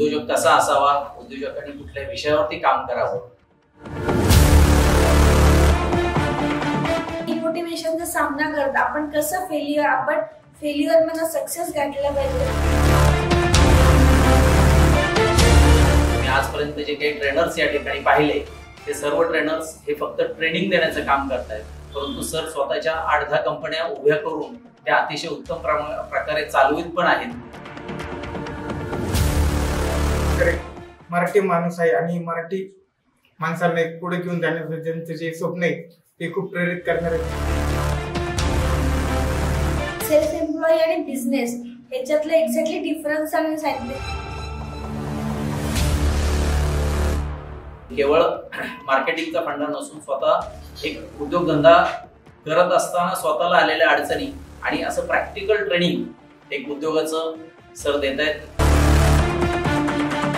उद्योजक कसा असावा, उद्योजकांनी कुठल्या विषयावरती काम करावं, डिमोटिवेशनचा सामना करत आपण कसं फेल्युअर मधून सक्सेस गाठला पाहिजे। मी आजपर्यंत जे काही ट्रेनर्स या ठिकाणी पाहिले ते सर्व ट्रेनर्स हे फक्त ट्रेनिंग देण्याचं काम करतायत, परंतु सर स्वतःच्या 8-10 कंपन्या उभ्या करून त्या अतिशय उत्तम प्रकारे चालवित पण आहेत। मराठी माणूस आहे आणि मराठी माणसांना पुढे घेऊन जाण्याचं ज्यांचं जे स्वप्न आहे ते खूप प्रेरित करणार आहे। सेल्फ एम्प्लॉई आणि बिझनेस याच्यातलं एक्झॅक्टली डिफरन्स सांगितले। केवळ मार्केटिंगचा फंडा नसून स्वतः एक उद्योगधंदा करत असताना स्वतःला आलेल्या अडचणी आणि असं प्रॅक्टिकल ट्रेनिंग एक उद्योगाचं सर देत आहेत।